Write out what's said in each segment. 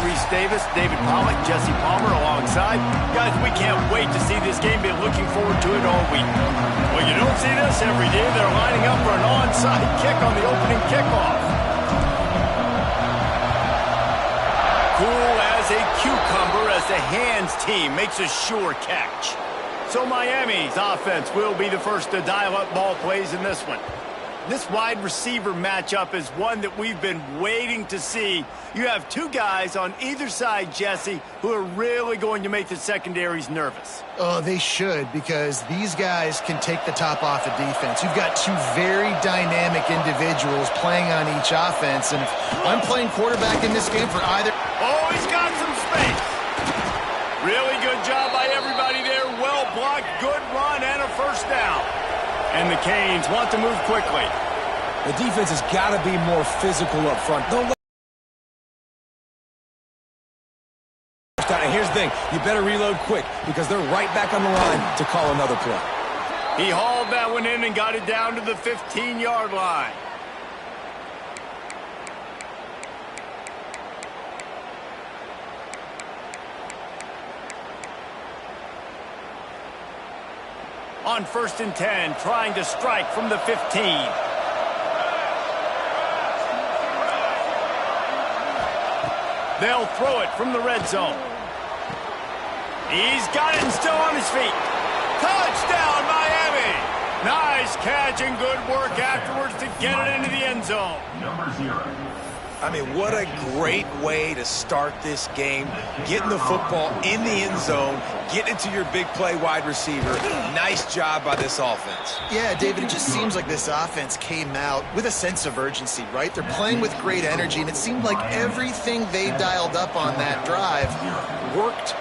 Reese Davis, David Pollock, Jesse Palmer alongside. Guys, we can't wait to see this game. Been looking forward to it all week. Well, you don't see this every day. They're lining up for an onside kick on the opening kickoff. Cool as a cucumber as the hands team makes a sure catch. So Miami's offense will be the first to dial up ball plays in this one. This wide receiver matchup is one that we've been waiting to see. You have two guys on either side, Jesse, who are really going to make the secondaries nervous. Oh, they should, because these guys can take the top off of defense. You've got two very dynamic individuals playing on each offense, and if I'm playing quarterback in this game for either... Oh, he's got some space. Really good job by everybody there. Well blocked, good run, and a first down. And the Canes want to move quickly. The defense has got to be more physical up front. Don't let... And here's the thing. You better reload quick because they're right back on the line to call another play. He hauled that one in and got it down to the 15-yard line. On 1st and 10, trying to strike from the 15. They'll throw it from the red zone. He's got it and still on his feet. Touchdown, Miami! Nice catch and good work afterwards to get it into the end zone. Number 0. I mean, what a great way to start this game. Getting the football in the end zone, getting it to your big play wide receiver. Nice job by this offense. Yeah, David, it just seems like this offense came out with a sense of urgency, right? They're playing with great energy, and it seemed like everything they dialed up on that drive worked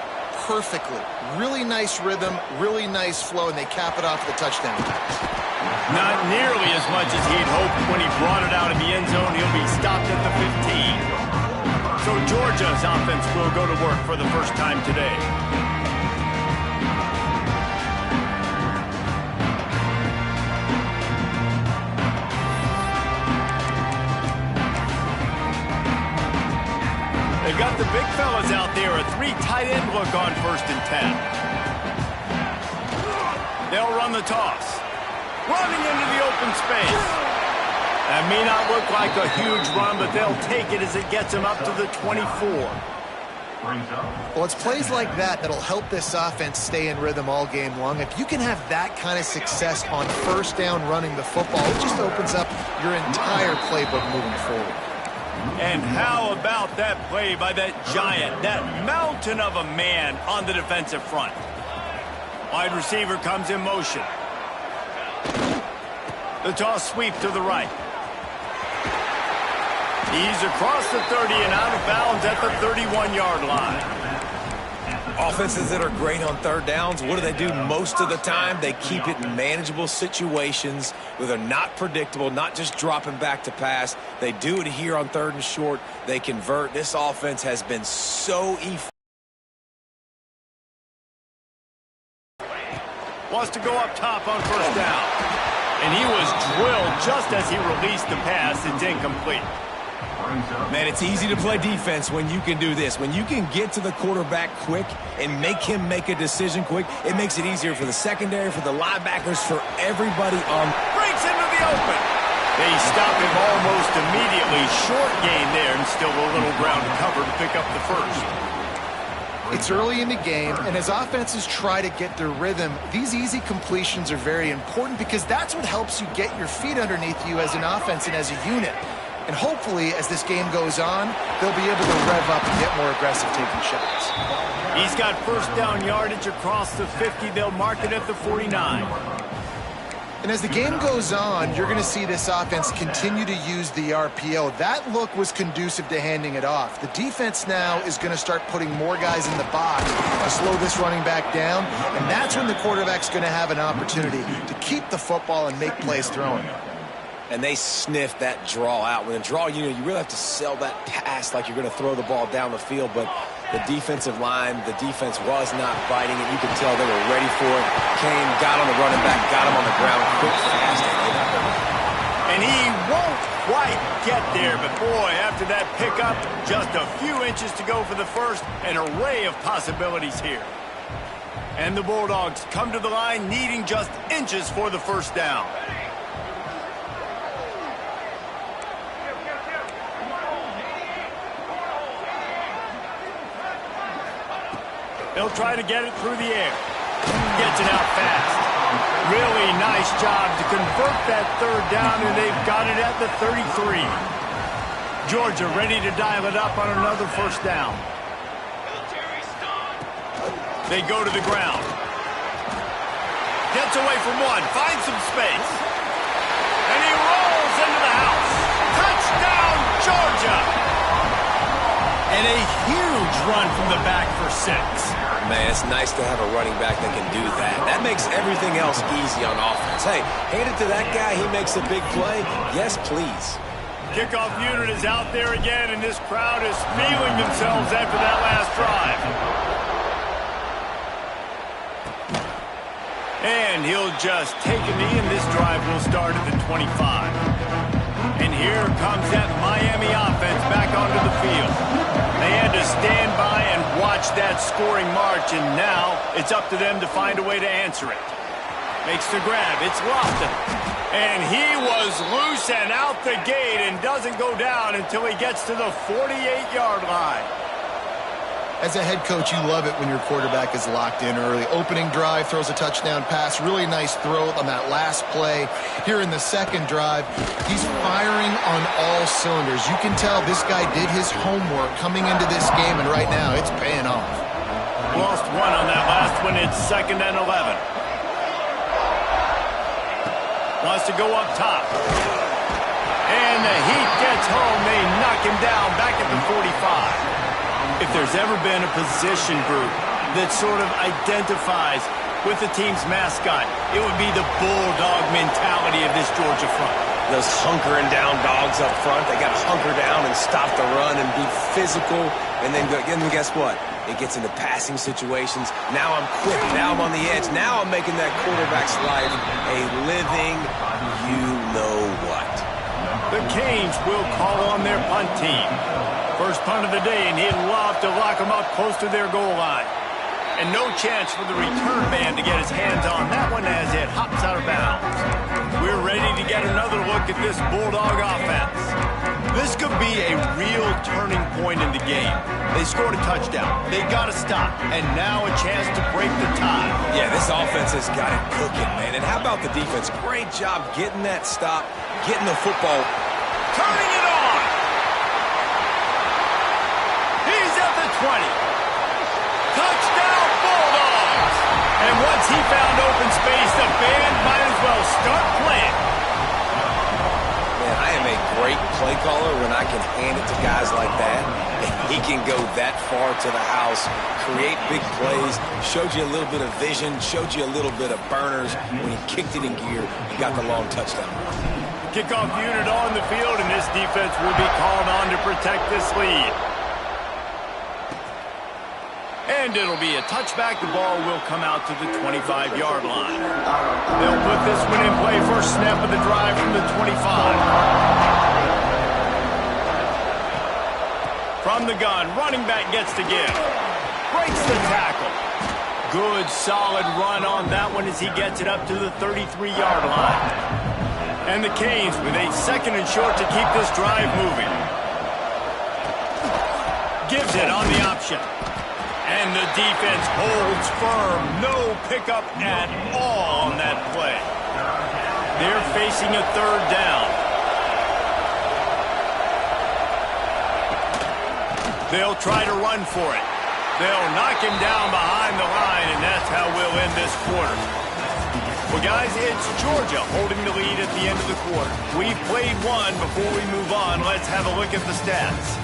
perfectly. Really nice rhythm, really nice flow, and they cap it off with a touchdown pass. Not nearly as much as he'd hoped when he brought it out of the end zone. He'll be stopped at the 15. So Georgia's offense will go to work for the first time today. They've got the big fellas out there. A 3 tight end look on 1st and 10. They'll run the toss. Running into the open space. That may not look like a huge run, but they'll take it as it gets them up to the 24. Well, it's plays like that that'll help this offense stay in rhythm all game long. If you can have that kind of success on 1st down running the football, it just opens up your entire playbook moving forward. And how about that play by that giant, that mountain of a man on the defensive front? Wide receiver comes in motion. The toss sweep to the right. He's across the 30 and out of bounds at the 31-yard line. Offenses that are great on 3rd downs, what do? Most of the time, they keep it in manageable situations where they're not predictable, not just dropping back to pass. They do it here on 3rd and short. They convert. This offense has been so effective. Wants to go up top on 1st down. And he was drilled just as he released the pass. It's incomplete. Man, it's easy to play defense when you can do this. When you can get to the quarterback quick and make him make a decision quick, it makes it easier for the secondary, for the linebackers, for everybody on. Breaks into the open. They stop him almost immediately. Short gain there and still a little ground to cover to pick up the first. It's early in the game, and as offenses try to get their rhythm, these easy completions are very important because that's what helps you get your feet underneath you as an offense and as a unit. And hopefully, as this game goes on, they'll be able to rev up and get more aggressive taking shots. He's got 1st down yardage across the 50. They'll mark it at the 49. And as the game goes on, you're going to see this offense continue to use the RPO. That look was conducive to handing it off. The defense now is going to start putting more guys in the box to slow this running back down, and that's when the quarterback's going to have an opportunity to keep the football and make plays throwing. And they sniff that draw out. When a draw, you really have to sell that pass like you're going to throw the ball down the field, but the defensive line, the defense was not biting it. You could tell they were ready for it. Kane got on the running back, got him on the ground quick, fast. And he won't quite get there, but boy, after that pickup, just a few inches to go for the first. An array of possibilities here. And the Bulldogs come to the line needing just inches for the first down. They'll try to get it through the air. Gets it out fast. Really nice job to convert that third down, and they've got it at the 33. Georgia ready to dial it up on another first down. They go to the ground. Gets away from one, finds some space. And he rolls into the house. Touchdown, Georgia! And a huge run from the back for 6. Man, it's nice to have a running back that can do that. That makes everything else easy on offense. Hey, hand it to that guy. He makes a big play. Yes, please. Kickoff unit is out there again, and this crowd is feeling themselves after that last drive. And he'll just take a knee, and this drive will start at the 25. And here comes that Miami offense back onto the field. They had to stand by and watch that scoring march, and now it's up to them to find a way to answer it. Makes the grab. It's Lofton. And he was loose and out the gate and doesn't go down until he gets to the 48-yard line. As a head coach, you love it when your quarterback is locked in early. Opening drive, throws a touchdown pass. Really nice throw on that last play. Here in the second drive, he's firing on all cylinders. You can tell this guy did his homework coming into this game, and right now it's paying off. Lost one on that last one. It's 2nd and 11. Wants to go up top. And the heat gets home. They knock him down back at the 45. If there's ever been a position group that sort of identifies with the team's mascot, it would be the bulldog mentality of this Georgia front. Those hunkering down dogs up front, they got to hunker down and stop the run and be physical. And then guess what? It gets into passing situations. Now I'm quick. Now I'm on the edge. Now I'm making that quarterback's life a living you-know-what. The Canes will call on their punt team. First punt of the day, and he'd love to lock them up close to their goal line. And no chance for the return man to get his hands on that one as it hops out of bounds. We're ready to get another look at this Bulldog offense. This could be a real turning point in the game. They scored a touchdown. They got to stop. And now a chance to break the tie. Yeah, this offense has got it cooking, man. And how about the defense? Great job getting that stop, getting the football. Turning it on. He's at the 20. Touchdown, Bulldogs. And once he found open space, the band might as well start playing. Man, I am a great play caller when I can hand it to guys like that. He can go that far to the house, create big plays, showed you a little bit of vision, showed you a little bit of burners. When he kicked it in gear, he got the long touchdown. Kickoff unit on the field, and this defense will be called on to protect this lead. And it'll be a touchback. The ball will come out to the 25-yard line. They'll put this one in play. First snap of the drive from the 25. From the gun, running back gets to give. Breaks the tackle. Good, solid run on that one as he gets it up to the 33-yard line. And the Canes with a 2nd and short to keep this drive moving. Gives it on the option. And the defense holds firm. No pickup at all on that play. They're facing a 3rd down. They'll try to run for it. They'll knock him down behind the line, and that's how we'll end this quarter. Well, guys, it's Georgia holding the lead at the end of the quarter. We've played one. Before we move on, let's have a look at the stats.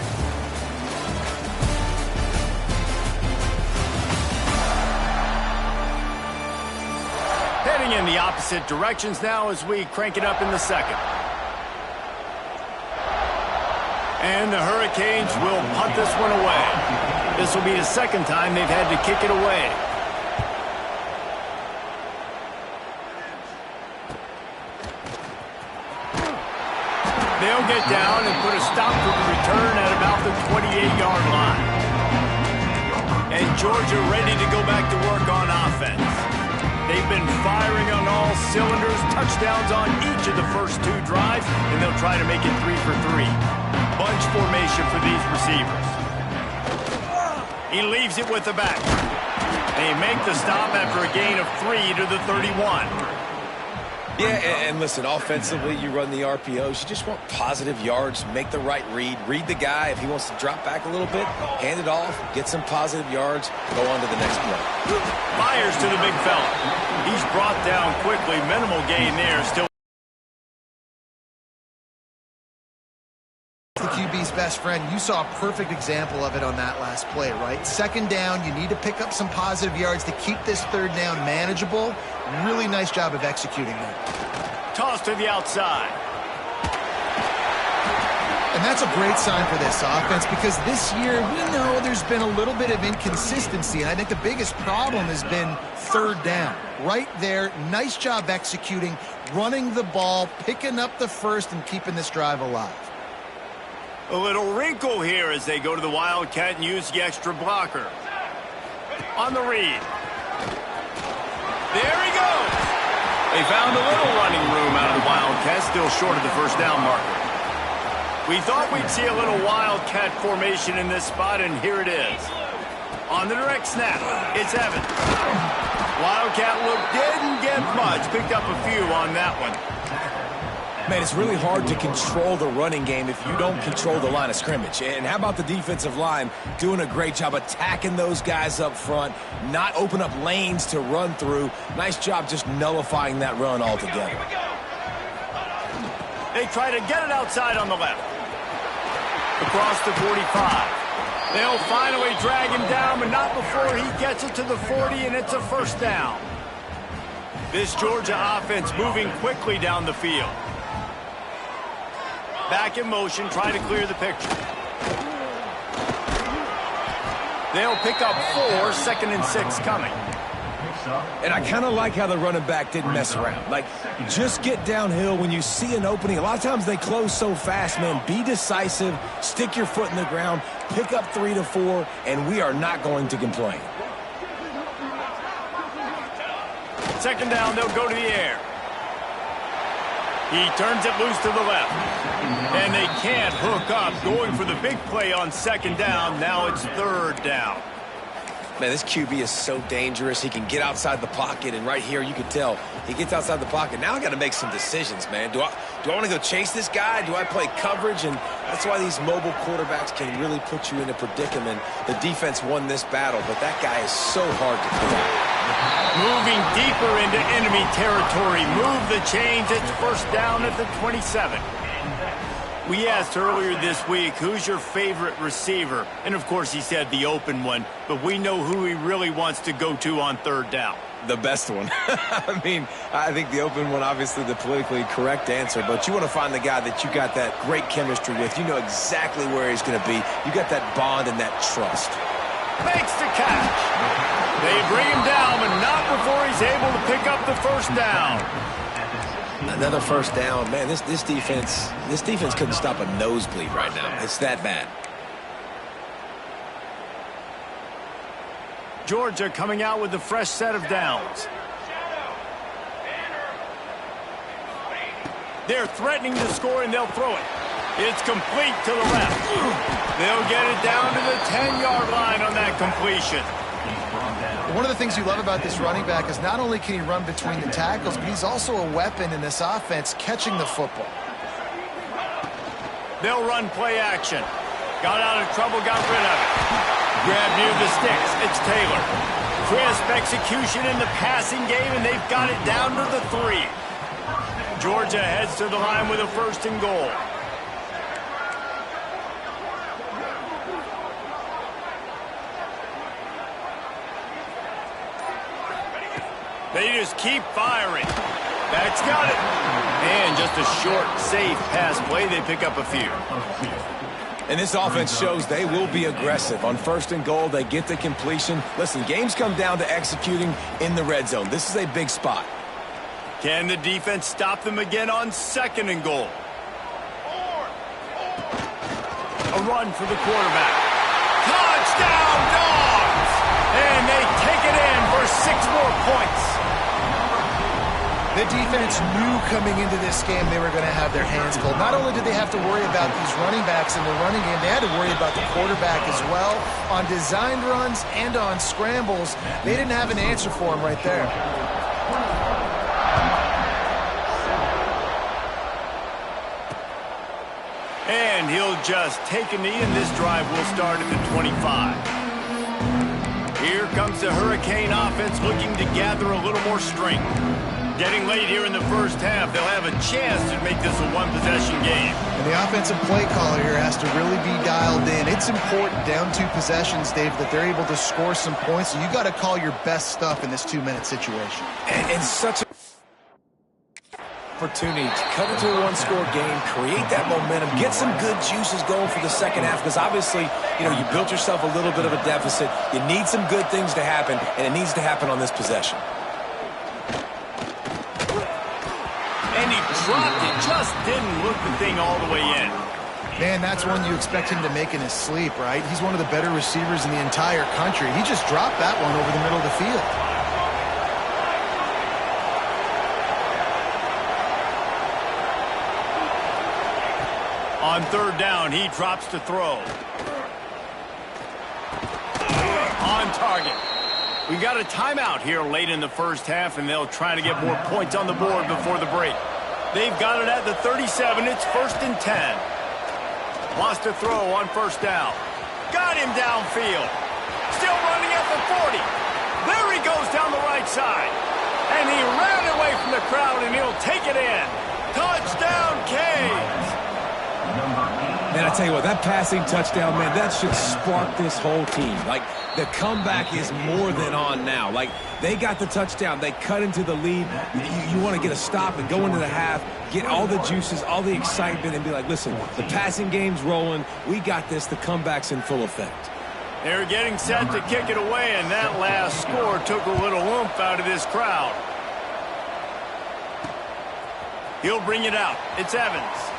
Heading in the opposite directions now as we crank it up in the second. And the Hurricanes will punt this one away. This will be the 2nd time they've had to kick it away. They'll get down and put a stop to the return at about the 28-yard line. And Georgia ready to go back to work on offense. They've been firing on all cylinders, touchdowns on each of the first 2 drives, and they'll try to make it 3 for 3. Bunch formation for these receivers. He leaves it with the back. They make the stop after a gain of 3 to the 31. Yeah, and listen, offensively, you run the RPOs. You just want positive yards, make the right read. Read the guy. If he wants to drop back a little bit, hand it off, get some positive yards, go on to the next play. Fires to the big fella. He's brought down quickly. Minimal gain there. Still the QB's best friend. You saw a perfect example of it on that last play, right? 2nd down, you need to pick up some positive yards to keep this 3rd down manageable. Really nice job of executing that. Toss to the outside. And that's a great sign for this offense because this year we know there's been a little bit of inconsistency, and I think the biggest problem has been 3rd down. Right there, nice job executing, running the ball, picking up the first, and keeping this drive alive. A little wrinkle here as they go to the Wildcat and use the extra blocker. On the read. There he goes. They found a little running room out of the Wildcat, still short of the first down marker. We thought we'd see a little Wildcat formation in this spot, and here it is. On the direct snap, it's Evans. Wildcat look didn't get much, picked up a few on that one. Man, it's really hard to control the running game if you don't control the line of scrimmage. And how about the defensive line doing a great job attacking those guys up front, not open up lanes to run through. Nice job just nullifying that run altogether. They try to get it outside on the left. Across the 45. They'll finally drag him down, but not before he gets it to the 40, and it's a first down. This Georgia offense moving quickly down the field. Back in motion, try to clear the picture. They'll pick up 4, 2nd and 6 coming. And I kind of like how the running back didn't mess around. Like, just get downhill when you see an opening. A lot of times they close so fast, man. Be decisive, stick your foot in the ground, pick up 3 to 4, and we are not going to complain. 2nd down, they'll go to the air. He turns it loose to the left. And they can't hook up, going for the big play on 2nd down. Now it's 3rd down. Man, this QB is so dangerous. He can get outside the pocket, and right here you can tell he gets outside the pocket. Now I got to make some decisions, man. Do I want to go chase this guy? Do I play coverage? And that's why these mobile quarterbacks can really put you in a predicament. The defense won this battle, but that guy is so hard to pull out. Moving deeper into enemy territory. Move the chains. It's 1st down at the 27. We asked earlier this week, who's your favorite receiver? And, of course, he said the open one. But we know who he really wants to go to on 3rd down. The best one. I mean, I think the open one, obviously the politically correct answer. But you want to find the guy that you got that great chemistry with. You know exactly where he's going to be. You got that bond and that trust. Makes the catch. They bring him down, but not before he's able to pick up the 1st down. Another 1st down. Man, this defense couldn't stop a nosebleed right now. It's that bad. Georgia coming out with a fresh set of downs. They're threatening to score, and they'll throw it. It's complete to the left. They'll get it down to the 10-yard line on that completion. One of the things you love about this running back is not only can he run between the tackles, but he's also a weapon in this offense catching the football. They'll run play action. Got out of trouble, got rid of it. Grab near the sticks. It's Taylor. Crisp execution in the passing game, and they've got it down to the 3. Georgia heads to the line with a 1st and goal. They just keep firing. That's got it. And just a short, safe pass play. They pick up a few. And this offense shows they will be aggressive. On 1st and goal, they get the completion. Listen, games come down to executing in the red zone. This is a big spot. Can the defense stop them again on 2nd and goal? A run for the quarterback. Touchdown, Dogs! And they take it in for 6 more points. The defense knew coming into this game they were going to have their hands full. Not only did they have to worry about these running backs in the running game, they had to worry about the quarterback as well. On designed runs and on scrambles, they didn't have an answer for him right there. And he'll just take a knee, and this drive will start at the 25. Here comes the Hurricane offense looking to gather a little more strength. Getting late here in the first half, they'll have a chance to make this a one-possession game. And the offensive play caller here has to really be dialed in. It's important down 2 possessions, Dave, that they're able to score some points. So you got to call your best stuff in this 2-minute situation. And such an opportunity to cut into a 1-score game, create that momentum, get some good juices going for the second half, because obviously, you built yourself a little bit of a deficit. You need some good things to happen, and it needs to happen on this possession. And he dropped it, just didn't look the thing all the way in. Man, that's one you expect him to make in his sleep, right? He's one of the better receivers in the entire country. He just dropped that one over the middle of the field. On 3rd down, he drops to throw. On target. We got a timeout here late in the first half, and they'll try to get more points on the board before the break. They've got it at the 37. It's 1st and 10. Lost to throw on 1st down. Got him downfield. Still running at the 40. There he goes down the right side. And he ran away from the crowd, and he'll take it in. Touchdown, Canes. Man, I tell you what, that passing touchdown, man, that should spark this whole team. Like, the comeback is more than on now. Like, they got the touchdown. They cut into the lead. You want to get a stop and go into the half, get all the juices, all the excitement, and be like, listen, the passing game's rolling. We got this. The comeback's in full effect. They're getting set to kick it away, and that last score took a little oomph out of this crowd. He'll bring it out. It's Evans.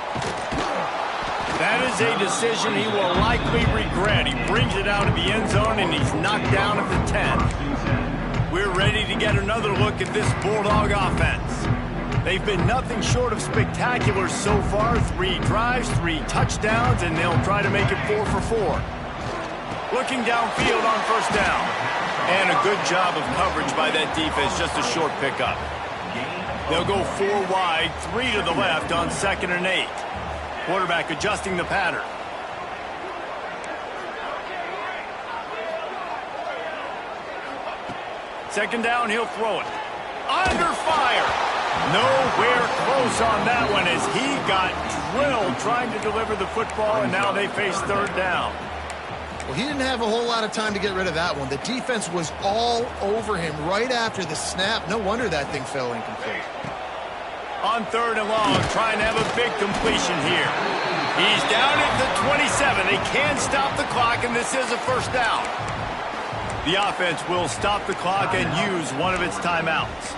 That is a decision he will likely regret. He brings it out of the end zone, and he's knocked down at the 10. We're ready to get another look at this Bulldog offense. They've been nothing short of spectacular so far. 3 drives, 3 touchdowns, and they'll try to make it 4 for 4. Looking downfield on 1st down. And a good job of coverage by that defense, just a short pickup. They'll go 4 wide, 3 to the left on 2nd and 8. Quarterback adjusting the pattern. Second down, he'll throw it. Under fire. Nowhere close on that one as he got drilled trying to deliver the football, and now they face 3rd down. Well, he didn't have a whole lot of time to get rid of that one. The defense was all over him right after the snap. No wonder that thing fell incomplete. On 3rd and long, trying to have a big completion here. He's down at the 27. They can't stop the clock, and this is a 1st down. The offense will stop the clock and use one of its timeouts.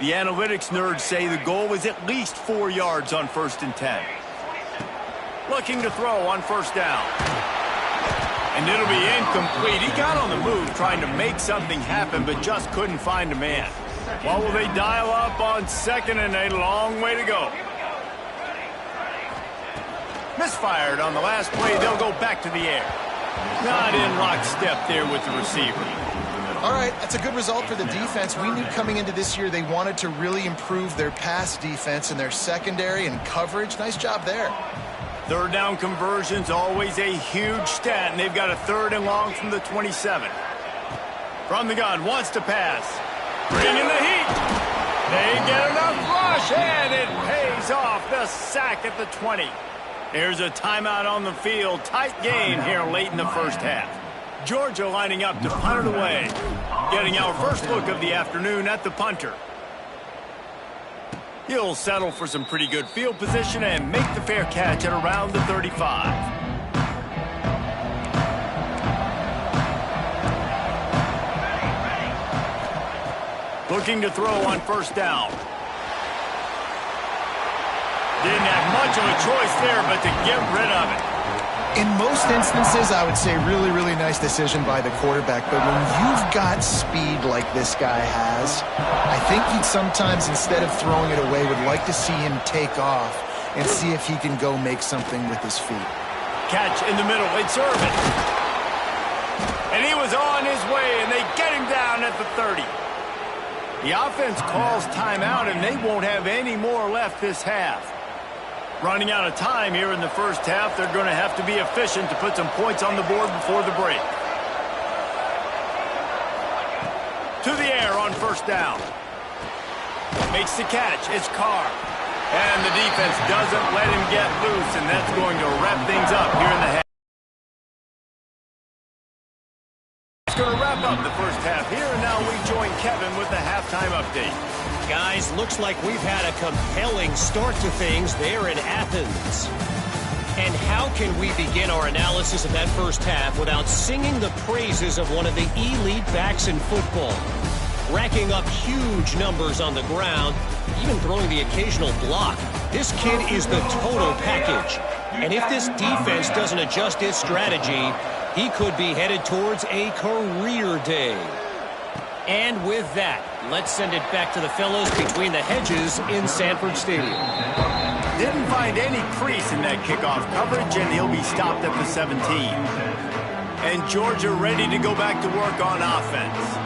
The analytics nerds say the goal was at least 4 yards on 1st and 10. Looking to throw on 1st down. And it'll be incomplete. He got on the move trying to make something happen, but just couldn't find a man. What will they dial up on 2nd and 8? Long way to go. Misfired on the last play. They'll go back to the air. Not in lockstep there with the receiver. All right, that's a good result for the defense. We knew coming into this year they wanted to really improve their pass defense and their secondary and coverage. Nice job there. 3rd down conversions, always a huge stat, and they've got a 3rd and long from the 27. From the gun, wants to pass. Bringing the heat. They get enough rush, and it pays off. The sack at the 20. There's a timeout on the field. Tight game here late in the first half. Georgia lining up to punt it away. Getting our first look of the afternoon at the punter. He'll settle for some pretty good field position and make the fair catch at around the 35. Looking to throw on 1st down. Didn't have much of a choice there but to get rid of it. In most instances, I would say really, really nice decision by the quarterback. But when you've got speed like this guy has, I think he'd sometimes, instead of throwing it away, would like to see him take off and see if he can go make something with his feet. Catch in the middle. It's Irvin. And he was on his way, and they get him down at the 30. The offense calls timeout, and they won't have any more left this half. Running out of time here in the first half, they're going to have to be efficient to put some points on the board before the break. To the air on first down. Makes the catch. It's Carr. And the defense doesn't let him get loose, and that's going to wrap things up here in the half. It's going to wrap up the first half here, and now we join Kevin with the halftime update. Guys, looks like we've had a compelling start to things there in Athens. And how can we begin our analysis of that first half without singing the praises of one of the elite backs in football? Racking up huge numbers on the ground, even throwing the occasional block. This kid is the total package. And if this defense doesn't adjust its strategy, he could be headed towards a career day. And with that, let's send it back to the fellows between the hedges in Sanford Stadium. Didn't find any crease in that kickoff coverage, and he'll be stopped at the 17. And Georgia ready to go back to work on offense.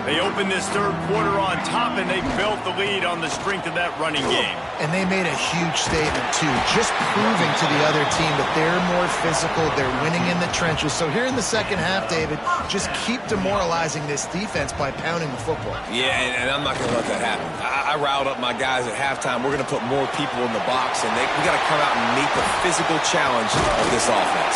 They opened this third quarter on top, and they built the lead on the strength of that running game. And they made a huge statement, too, just proving to the other team that they're more physical, they're winning in the trenches. So here in the second half, David, just keep demoralizing this defense by pounding the football. Yeah, and I'm not going to let that happen. I riled up my guys at halftime. We're going to put more people in the box, and we got to come out and meet the physical challenge of this offense.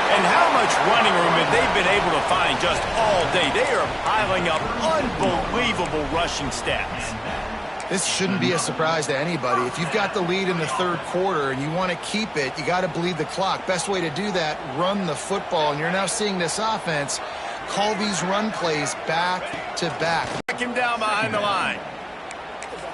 And how much running room have they been able to find just all day? They are piling up unbelievable rushing stats. This shouldn't be a surprise to anybody. If you've got the lead in the third quarter and you want to keep it, you got to bleed the clock. Best way to do that, run the football. And you're now seeing this offense call these run plays back to back. Back him down behind the line.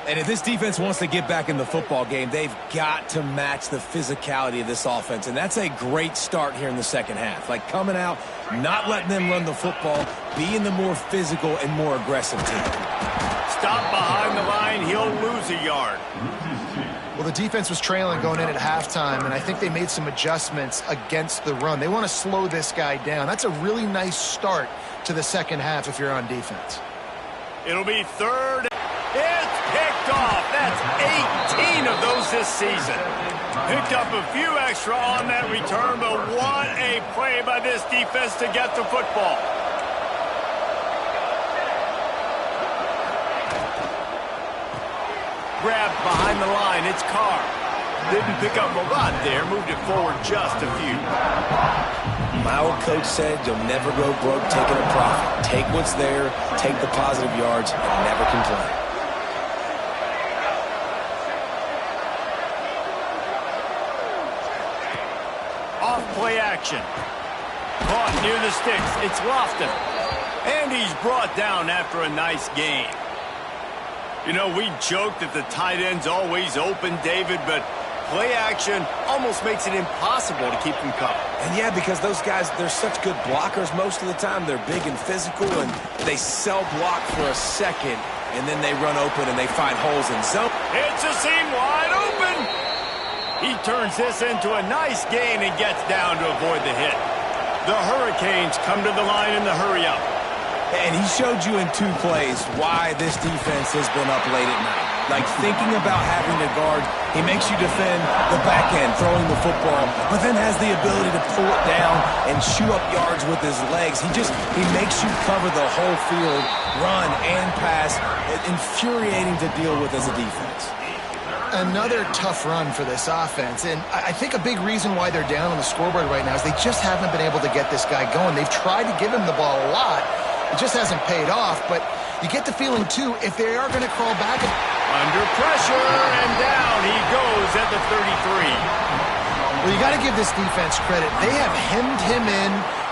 And if this defense wants to get back in the football game, they've got to match the physicality of this offense. And that's a great start here in the second half. Like coming out, not letting them run the football, being the more physical and more aggressive team. Stop behind the line, he'll lose a yard. Well, the defense was trailing going in at halftime, and I think they made some adjustments against the run. They want to slow this guy down. That's a really nice start to the second half if you're on defense. It'll be third. It's picked off. That's 18 of those this season. Picked up a few extra on that return, but what a play by this defense to get the football. Grabbed behind the line. It's Carr. Didn't pick up a lot there. Moved it forward just a few. My old coach said you'll never go broke taking a profit. Take what's there, take the positive yards, and never complain. Off play action. Caught near the sticks. It's Lofton. And he's brought down after a nice gain. You know, we joked that the tight end's always open, David, but play action almost makes it impossible to keep them covered. And yeah, because those guys, they're such good blockers most of the time. They're big and physical, and they sell block for a second, and then they run open and they find holes in zone. It's a seam wide open. He turns this into a nice gain and gets down to avoid the hit. The Hurricanes come to the line in the hurry-up. And he showed you in 2 plays why this defense has been up late at night. Like thinking about having to guard, he makes you defend the back end, throwing the football, but then has the ability to pull it down and shoot up yards with his legs. He makes you cover the whole field, run and pass. Infuriating to deal with as a defense. Another tough run for this offense, and I think a big reason why they're down on the scoreboard right now is they just haven't been able to get this guy going. They've tried to give him the ball a lot. It just hasn't paid off, but you get the feeling, too, if they are going to crawl back. Under pressure, and down he goes at the 33. Well, you got to give this defense credit. They have hemmed him in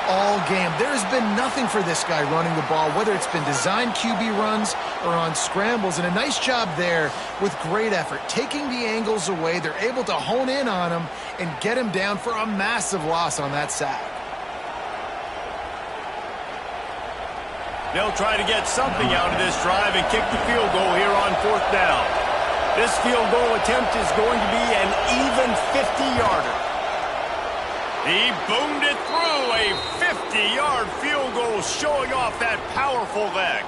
all game. There's been nothing for this guy running the ball, whether it's been designed QB runs or on scrambles, and a nice job there with great effort. Taking the angles away, they're able to hone in on him and get him down for a massive loss on that sack. They'll try to get something out of this drive and kick the field goal here on 4th down. This field goal attempt is going to be an even 50-yarder. He boomed it through, a 50-yard field goal showing off that powerful leg.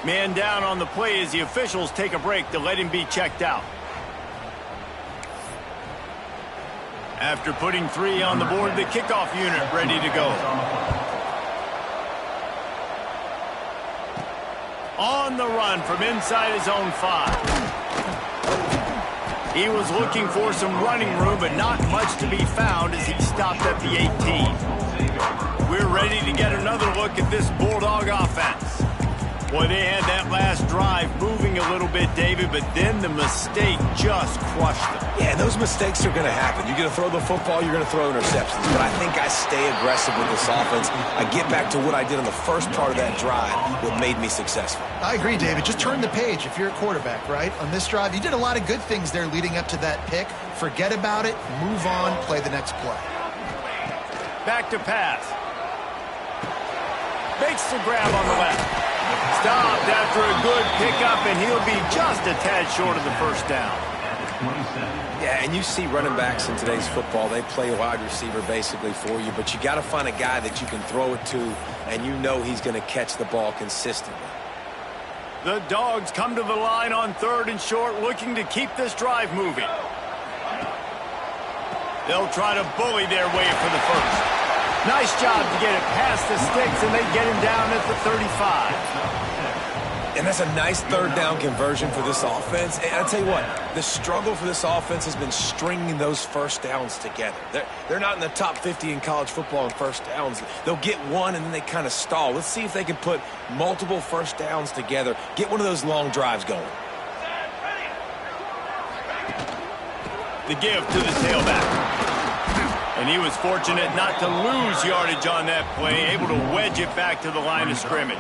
Man down on the play as the officials take a break to let him be checked out. After putting 3 on the board, the kickoff unit ready to go. On the run from inside his own 5. He was looking for some running room, but not much to be found as he stopped at the 18. We're ready to get another look at this Bulldog offense. Boy, they had that last drive moving a little bit, David, but then the mistake just crushed them. Yeah, those mistakes are going to happen. You're going to throw the football, you're going to throw interceptions. But I think I stay aggressive with this offense. I get back to what I did on the first part of that drive, what made me successful. I agree, David. Just turn the page if you're a quarterback, right? On this drive, you did a lot of good things there leading up to that pick. Forget about it, move on, play the next play. Back to pass. Makes the grab on the left. Stopped after a good pickup, and he'll be just a tad short of the first down. Yeah, and you see running backs in today's football, they play wide receiver basically for you, but you got to find a guy that you can throw it to, and you know he's going to catch the ball consistently. The Dogs come to the line on 3rd and short, looking to keep this drive moving. They'll try to bully their way for the first. Nice job to get it past the sticks, and they get him down at the 35. And that's a nice 3rd down conversion for this offense. And I'll tell you what, the struggle for this offense has been stringing those first downs together. They're not in the top 50 in college football in first downs. They'll get one, and then they kind of stall. Let's see if they can put multiple first downs together, get one of those long drives going. The give to the tailback. And he was fortunate not to lose yardage on that play, able to wedge it back to the line of scrimmage.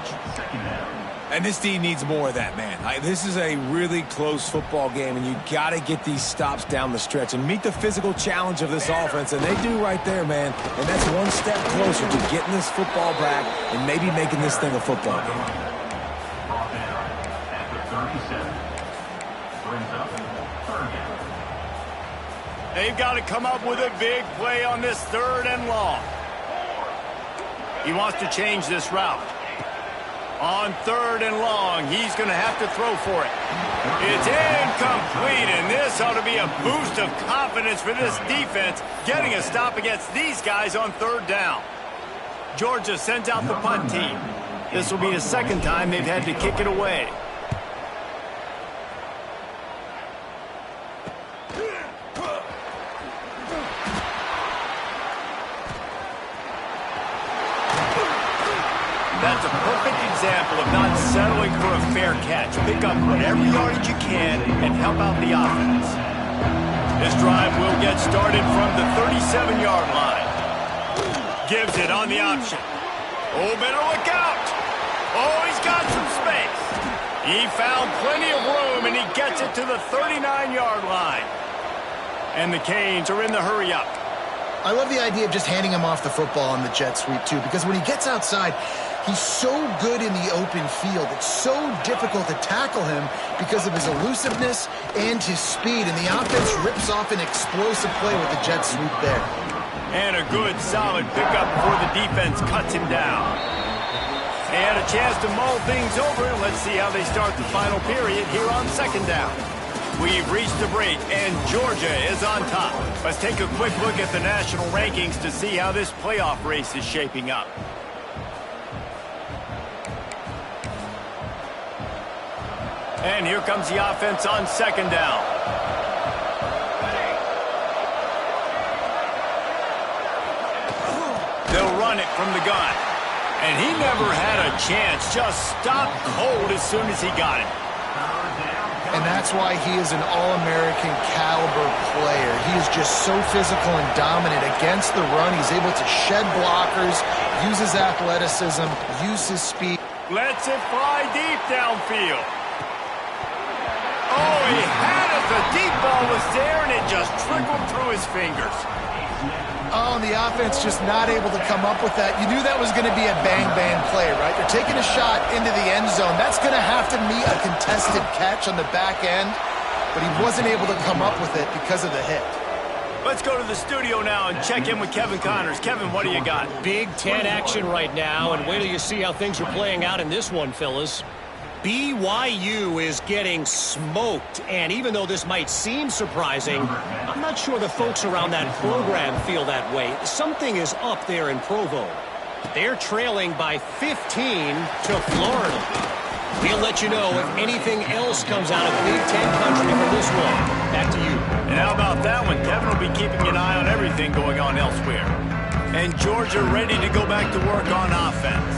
And this D needs more of that, man. This is a really close football game, and you got to get these stops down the stretch and meet the physical challenge of this offense, and they do right there, man. And that's one step closer to getting this football back and maybe making this thing a football game. They've got to come up with a big play on this 3rd and long. He wants to change this route. On 3rd and long, he's going to have to throw for it. It's incomplete, and this ought to be a boost of confidence for this defense, getting a stop against these guys on 3rd down. Georgia sends out the punt team. This will be the 2nd time they've had to kick it away. That's a perfect example of not settling for a fair catch. Pick up whatever yardage you can and help out the offense. This drive will get started from the 37-yard line. Gives it on the option. Oh, better look out. Oh, he's got some space. He found plenty of room, and he gets it to the 39-yard line. And the Canes are in the hurry-up. I love the idea of just handing him off the football on the jet sweep, too, because when he gets outside, he's so good in the open field. It's so difficult to tackle him because of his elusiveness and his speed, and the offense rips off an explosive play with the jet sweep there. And a good, solid pickup before the defense cuts him down. They had a chance to mull things over. Let's see how they start the final period here on 2nd down. We've reached the break, and Georgia is on top. Let's take a quick look at the national rankings to see how this playoff race is shaping up. And here comes the offense on 2nd down. They'll run it from the gun. And he never had a chance. Just stopped cold as soon as he got it. And that's why he is an All-American caliber player. He is just so physical and dominant against the run. He's able to shed blockers, use his athleticism, use his speed. Lets it fly deep downfield. Oh, he had it. The deep ball was there, and it just trickled through his fingers. Oh, and the offense just not able to come up with that. You knew that was going to be a bang-bang play, right? They're taking a shot into the end zone. That's going to have to meet a contested catch on the back end, but he wasn't able to come up with it because of the hit. Let's go to the studio now and check in with Kevin Connors. Kevin, what do you got? Big Ten action right now, and wait till you see how things are playing out in this one, fellas. BYU is getting smoked, and even though this might seem surprising, I'm not sure the folks around that program feel that way. Something is up there in Provo. They're trailing by 15 to Florida. We'll let you know if anything else comes out of Big Ten country from this one. Back to you. And how about that one? Kevin will be keeping an eye on everything going on elsewhere. And Georgia ready to go back to work on offense.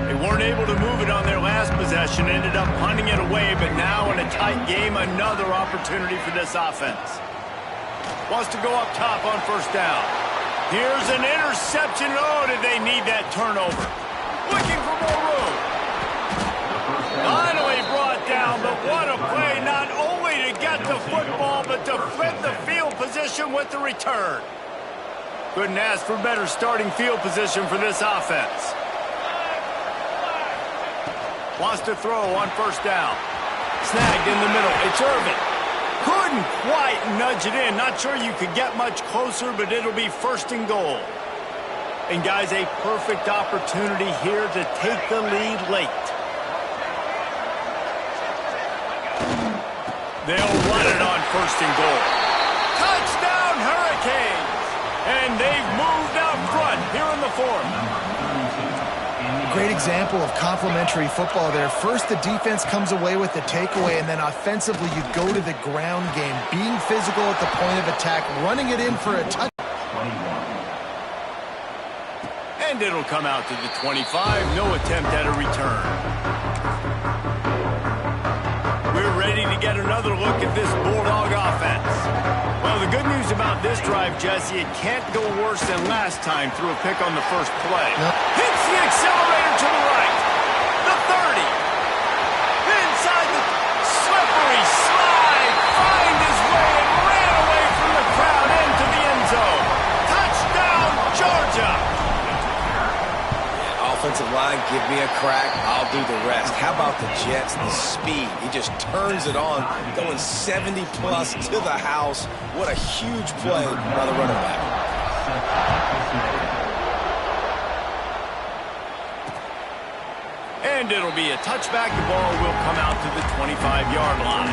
They weren't able to move it on their last possession, ended up punting it away, but now in a tight game, another opportunity for this offense. Wants to go up top on first down. Here's an interception. Oh, did they need that turnover? Looking for more room. Finally brought down, but what a play, not only to get the football, but to flip the field position with the return. Couldn't ask for better starting field position for this offense. Wants to throw on first down. Snagged in the middle. It's Irvin. Couldn't quite nudge it in. Not sure you could get much closer, but it'll be first and goal. And, guys, a perfect opportunity here to take the lead late. They'll run it on first and goal. Touchdown, Hurricanes! And they've moved out front here in the fourth. Great example of complementary football there. First, the defense comes away with the takeaway, and then offensively, you go to the ground game, being physical at the point of attack, running it in for a touchdown. And it'll come out to the 25. No attempt at a return. We're ready to get another look at this Bulldog offense. Well, the good news about this drive, Jesse, it can't go worse than last time through a pick on the first play. Nope. Hits the accelerator to the right. The 30. Inside the slippery slide. Find his way and ran away from the crowd into the end zone. Touchdown, Georgia. Offensive line, give me a crack, I'll do the rest. How about the Jets, the speed? He just turns it on, going 70-plus to the house. What a huge play by the running back. And it'll be a touchback. The ball will come out to the 25-yard line.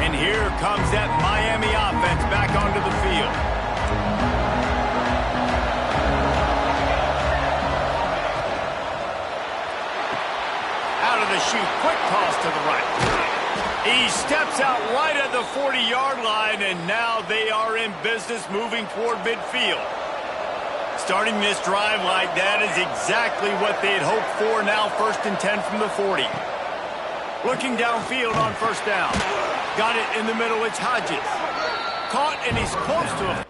And here comes that Miami offense back onto the field. The shoot, quick toss to the right. He steps out right at the 40-yard line, and now they are in business moving toward midfield. Starting this drive like that is exactly what they had hoped for. Now 1st and 10 from the 40. Looking downfield on first down. Got it in the middle, it's Hodges. Caught, and he's close to him.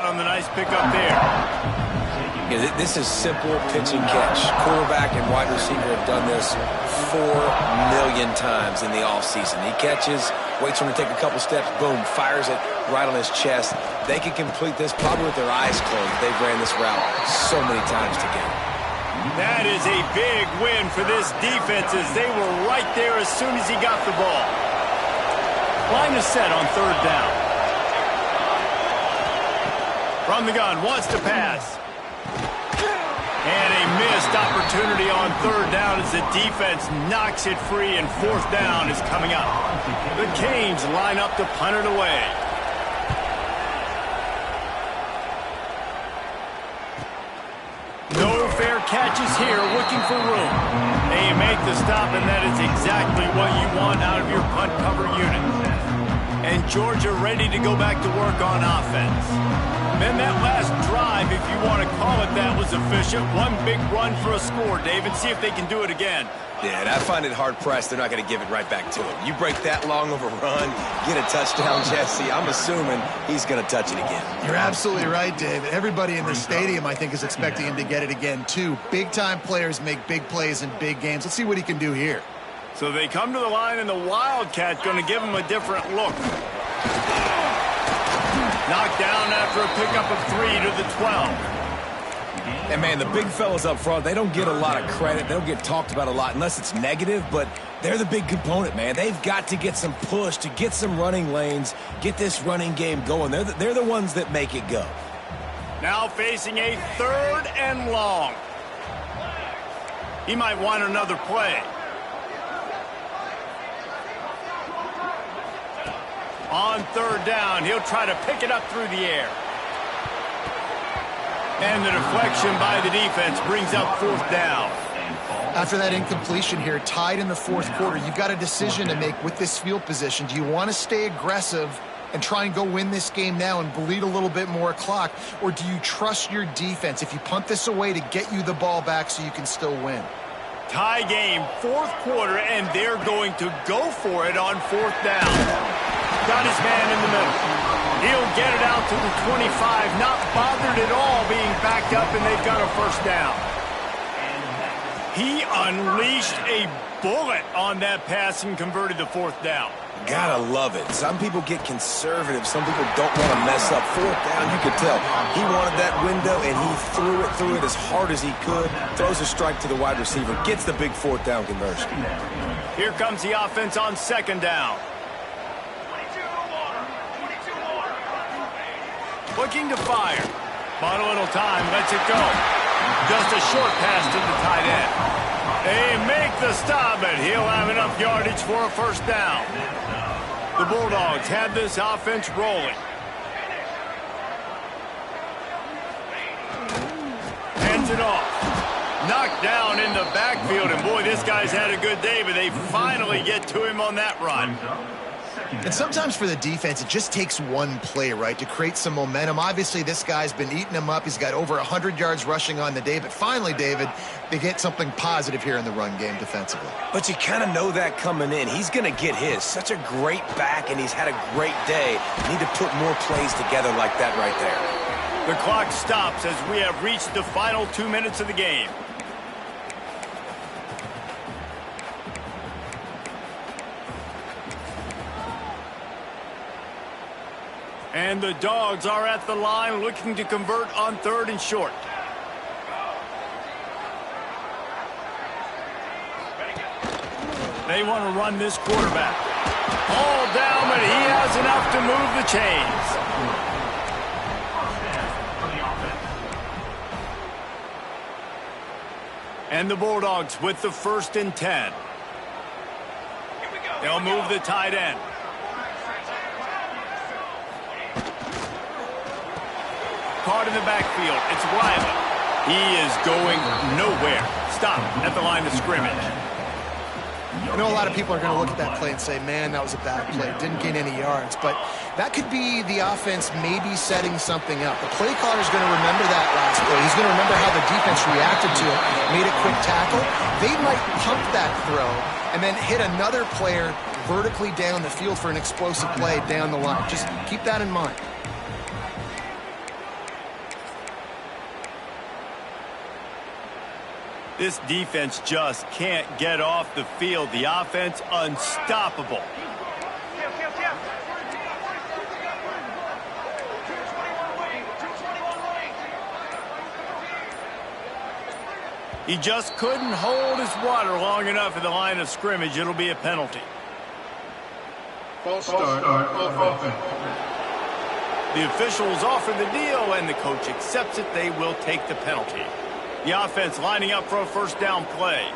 On the nice pickup there. Yeah, this is simple pitch and catch. Quarterback and wide receiver have done this 4 million times in the offseason. He catches, waits for him to take a couple steps, boom, fires it right on his chest. They can complete this probably with their eyes closed. They've ran this route so many times together. That is a big win for this defense as they were right there as soon as he got the ball. Line is set on third down. From the gun, wants to pass. And a missed opportunity on third down as the defense knocks it free, and fourth down is coming up. The Canes line up to punt it away. No fair catches here, looking for room. They make the stop, and that is exactly what you want out of your punt cover unit. And Georgia ready to go back to work on offense. Then that last drive, if you want to call it that, was efficient. One big run for a score, David. See if they can do it again. Yeah, and I find it hard-pressed they're not going to give it right back to him. You break that long of a run, get a touchdown, Jesse, I'm assuming he's going to touch it again. You're absolutely right, David. Everybody in the stadium, I think, is expecting him to get it again, too. Big-time players make big plays in big games. Let's see what he can do here. So they come to the line, and the Wildcat going to give him a different look. Knocked down after a pickup of 3 to the 12. And, man, the big fellas up front, they don't get a lot of credit. They don't get talked about a lot unless it's negative, but they're the big component, man. They've got to get some push, to get some running lanes, get this running game going. They're the ones that make it go. Now facing a 3rd and long. He might want another play. On 3rd down, he'll try to pick it up through the air. And the deflection by the defense brings up 4th down. After that incompletion here, tied in the 4th quarter, you've got a decision to make with this field position. Do you want to stay aggressive and try and go win this game now and bleed a little bit more clock? Or do you trust your defense if you punt this away to get you the ball back so you can still win? Tie game, 4th quarter, and they're going to go for it on 4th down. Got his man in the middle. He'll get it out to the 25, not bothered at all being backed up, and they've got a 1st down. He unleashed a bullet on that pass and converted the 4th down. Gotta love it. Some people get conservative. Some people don't want to mess up. 4th down, you could tell. He wanted that window, and he threw it as hard as he could. Throws a strike to the wide receiver. Gets the big 4th down conversion. Here comes the offense on 2nd down. Looking to fire. Bought a little time, lets it go. Just a short pass to the tight end. They make the stop, and he'll have enough yardage for a 1st down. The Bulldogs have this offense rolling. Hands it off. Knocked down in the backfield, and boy, this guy's had a good day, but they finally get to him on that run. And sometimes for the defense, it just takes one play, right, to create some momentum. Obviously, this guy's been eating him up. He's got over 100 yards rushing on the day. But finally, David, they get something positive here in the run game defensively. But you kind of know that coming in. He's going to get his. Such a great back, and he's had a great day. Need to put more plays together like that right there. The clock stops as we have reached the final 2 minutes of the game. And the Dogs are at the line looking to convert on 3rd and short. They want to run this quarterback. All down, but he has enough to move the chains. And the Bulldogs with the 1st and 10. They'll move the tight end. Caught in the backfield. It's Riley. He is going nowhere. Stop at the line of scrimmage. I know a lot of people are going to look at that play and say, man, that was a bad play. Didn't gain any yards. But that could be the offense maybe setting something up. The play caller is going to remember that last play. He's going to remember how the defense reacted to it, made a quick tackle. They might pump that throw and then hit another player vertically down the field for an explosive play down the line. Just keep that in mind. This defense just can't get off the field. The offense unstoppable. He just couldn't hold his water long enough at the line of scrimmage. It'll be a penalty. False start offense. The officials offer the deal, and the coach accepts it. They will take the penalty. The offense lining up for a 1st down play.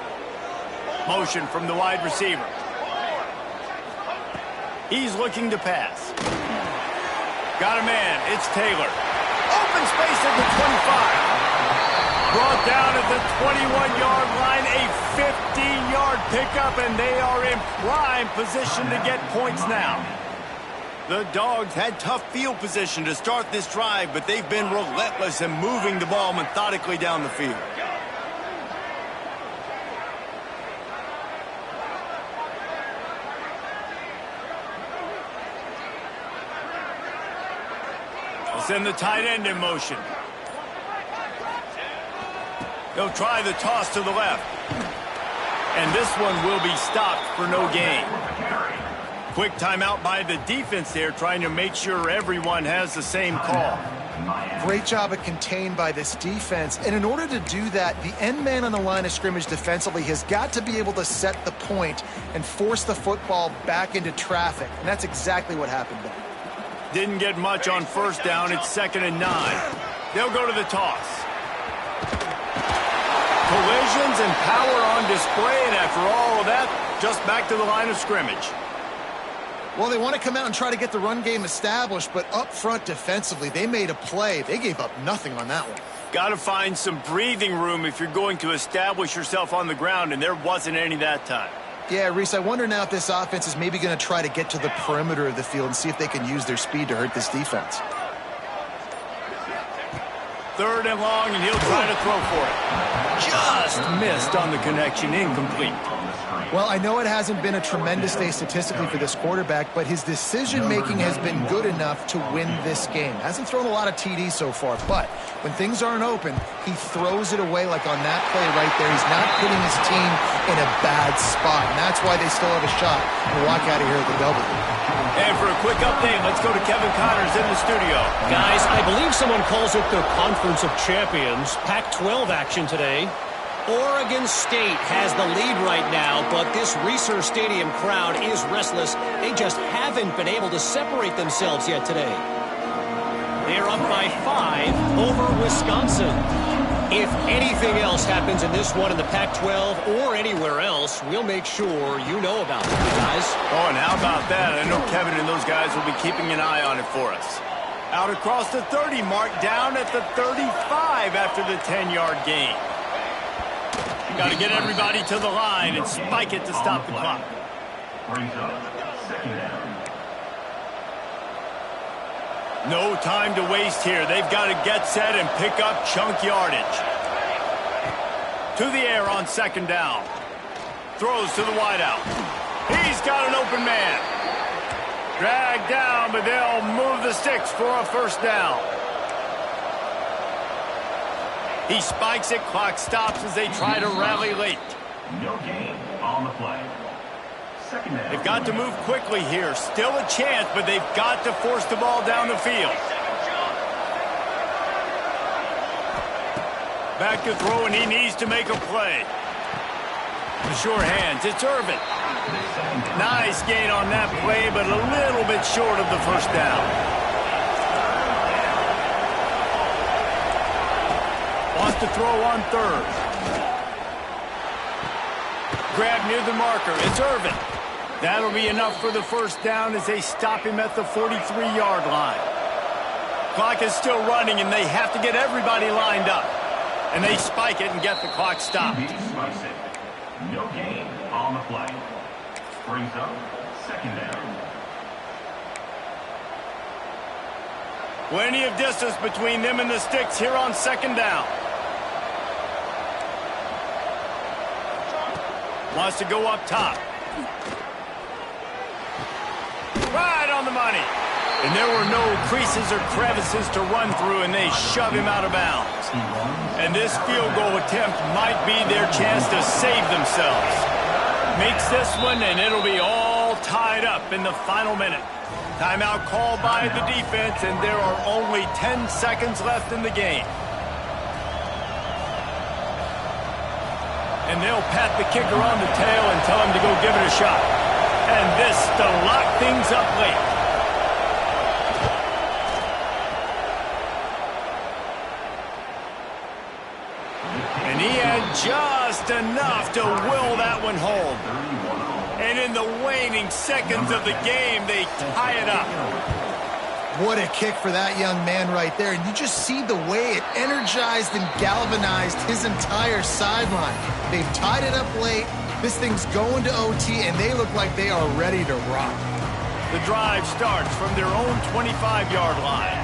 Motion from the wide receiver. He's looking to pass. Got a man. It's Taylor. Open space at the 25. Brought down at the 21-yard line, a 15-yard pickup, and they are in prime position to get points now. The Dogs had tough field position to start this drive, but they've been relentless in moving the ball methodically down the field. They'll send the tight end in motion. They'll try the toss to the left. And this one will be stopped for no gain. Quick timeout by the defense there, trying to make sure everyone has the same call. Great job of contained by this defense. And in order to do that, the end man on the line of scrimmage defensively has got to be able to set the point and force the football back into traffic. And that's exactly what happened there. Didn't get much on first down. It's 2nd and 9. They'll go to the toss. Collisions and power on display, and after all of that, just back to the line of scrimmage. Well, they want to come out and try to get the run game established, but up front defensively, they made a play. They gave up nothing on that one. Got to find some breathing room if you're going to establish yourself on the ground, and there wasn't any that time. Yeah, Reese, I wonder now if this offense is maybe going to try to get to the perimeter of the field and see if they can use their speed to hurt this defense. 3rd and long, and he'll try to throw for it. Just missed on the connection, incomplete. Well, I know it hasn't been a tremendous day statistically for this quarterback, but his decision-making has been good enough to win this game. Hasn't thrown a lot of TDs so far, but when things aren't open, he throws it away like on that play right there. He's not putting his team in a bad spot, and that's why they still have a shot to walk out of here with a W. And for a quick update, let's go to Kevin Connors in the studio. Guys, I believe someone calls it the Conference of Champions. Pac-12 action today. Oregon State has the lead right now, but this Reser Stadium crowd is restless. They just haven't been able to separate themselves yet today. They're up by 5 over Wisconsin. If anything else happens in this one in the Pac-12 or anywhere else, we'll make sure you know about it, guys. Oh, and how about that? I know Kevin and those guys will be keeping an eye on it for us. Out across the 30 mark, down at the 35 after the 10-yard gain. Got to get everybody to the line and spike it to stop the clock. No time to waste here. They've got to get set and pick up chunk yardage. To the air on 2nd down. Throws to the wideout. He's got an open man. Dragged down, but they'll move the sticks for a 1st down. He spikes it, clock stops as they try to rally late. No gain on the play. They've got to move quickly here. Still a chance, but they've got to force the ball down the field. Back to throw, and he needs to make a play. The sure hands, it's Irvin. Nice gain on that play, but a little bit short of the 1st down. Wants to throw on 3rd. Grab near the marker. It's Irvin. That'll be enough for the 1st down as they stop him at the 43-yard line. Clock is still running, and they have to get everybody lined up. And they spike it and get the clock stopped. No gain on the play. Brings up 2nd down. Plenty of distance between them and the sticks here on 2nd down. Wants to go up top. Right on the money. And there were no creases or crevices to run through, and they shove him out of bounds. And this field goal attempt might be their chance to save themselves. Makes this one, and it'll be all tied up in the final minute. Timeout called by the defense, and there are only 10 seconds left in the game. And they'll pat the kicker on the tail and tell him to go give it a shot. And this to lock things up late. And he had just enough to will that one home. And in the waning seconds of the game, they tie it up. What a kick for that young man right there. And you just see the way it energized and galvanized his entire sideline. They've tied it up late. This thing's going to OT, and they look like they are ready to rock. The drive starts from their own 25-yard line.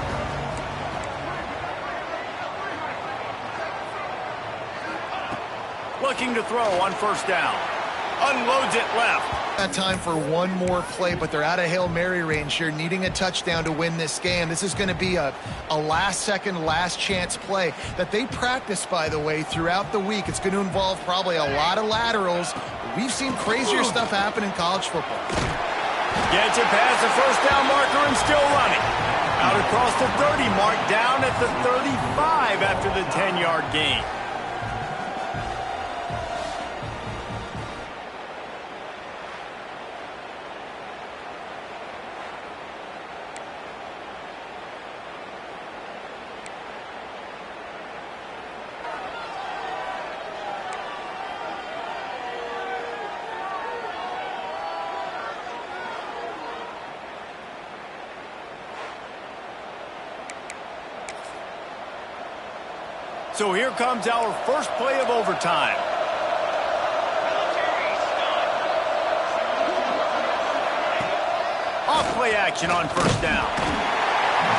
Looking to throw on first down. Unloads it left. Got time for one more play, but they're out of Hail Mary range here, needing a touchdown to win this game. This is going to be a last-second, last-chance play that they practice, by the way, throughout the week. It's going to involve probably a lot of laterals. We've seen crazier stuff happen in college football. Gets it past the first down marker and still running. Out across the 30 mark, down at the 35 after the 10-yard gain. So here comes our first play of overtime. Off play action on first down.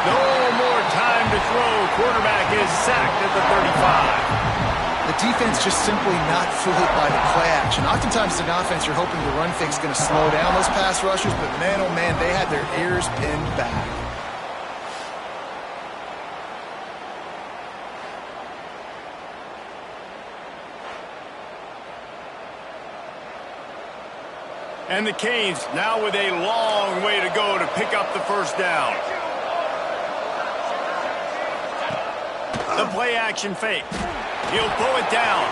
No more time to throw. Quarterback is sacked at the 35. The defense just simply not fooled by the play action. Oftentimes as an offense, you're hoping the run fake's going to slow down those pass rushers, but man, oh man, they had their ears pinned back. And the Canes now with a long way to go to pick up the first down. The play action fake. He'll pull it down.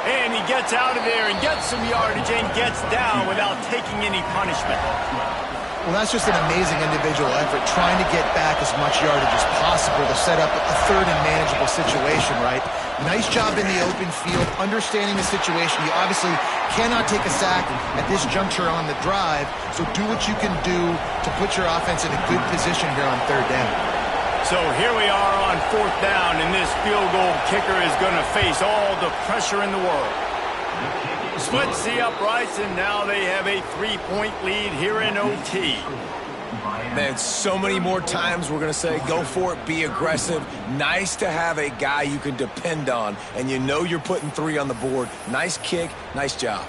And he gets out of there and gets some yardage and gets down without taking any punishment. Well, that's just an amazing individual effort, trying to get back as much yardage as possible to set up a third and manageable situation, right? Nice job in the open field, understanding the situation. You obviously cannot take a sack at this juncture on the drive, so do what you can do to put your offense in a good position here on third down. So here we are on fourth down, and this field goal kicker is going to face all the pressure in the world. Splits the uprights, and now they have a 3-point lead here in OT. Man, so many more times we're going to say, go for it, be aggressive. Nice to have a guy you can depend on, and you know you're putting 3 on the board. Nice kick, nice job.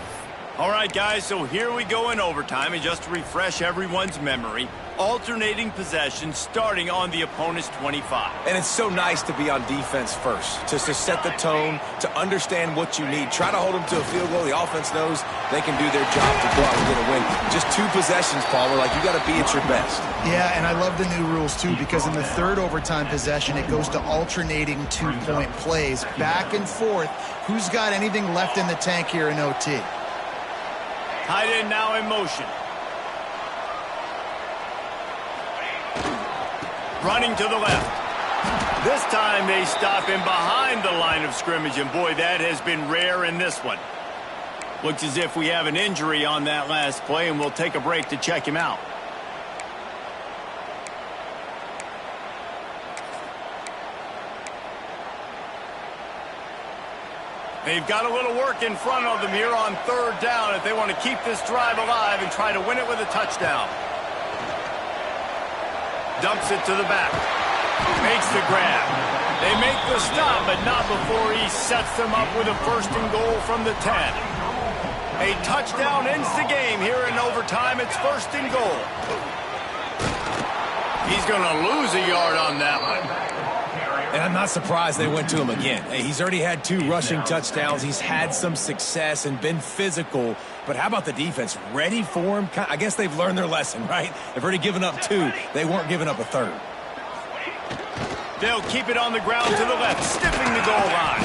All right, guys, so here we go in overtime, and just to refresh everyone's memory, alternating possession starting on the opponent's 25. And it's so nice to be on defense first, just to set the tone, to understand what you need. Try to hold them to a field goal. The offense knows they can do their job to go out and get a win. Just 2 possessions, Palmer, like you got to be at your best. Yeah, and I love the new rules, too, because in the third overtime possession, it goes to alternating 2-point plays, back and forth. Who's got anything left in the tank here in OT? Tight end now in motion. Running to the left. This time they stop him behind the line of scrimmage, and boy, that has been rare in this one. Looks as if we have an injury on that last play, and we'll take a break to check him out. They've got a little work in front of them here on third down if they want to keep this drive alive and try to win it with a touchdown. Dumps it to the back. Makes the grab. They make the stop, but not before he sets them up with a first and goal from the 10. A touchdown ends the game here in overtime. It's first and goal. He's going to lose a yard on that one. And I'm not surprised they went to him again. Hey, he's already had 2 rushing touchdowns. He's had some success and been physical. But how about the defense? Ready for him? I guess they've learned their lesson, right? They've already given up 2. They weren't giving up a third. They'll keep it on the ground to the left, stiffing the goal line.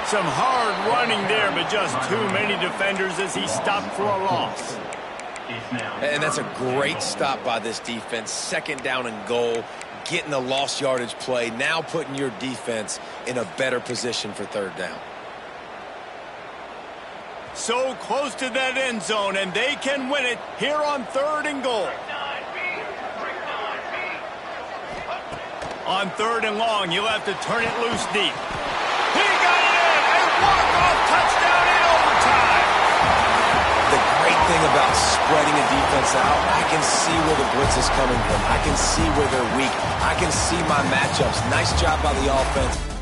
Some hard running there, but just too many defenders as he stopped for a loss. And that's a great stop by this defense. Second down and goal. Getting the lost yardage play, now putting your defense in a better position for third down. So close to that end zone, and they can win it here on third and goal. On 3rd and long, you'll have to turn it loose deep. He got it in! A walk-off touchdown in overtime! The great thing about spreading a defense out, I can see where the blitz is coming from. I can see where they're weak. I can see my matchups. Nice job by the offense.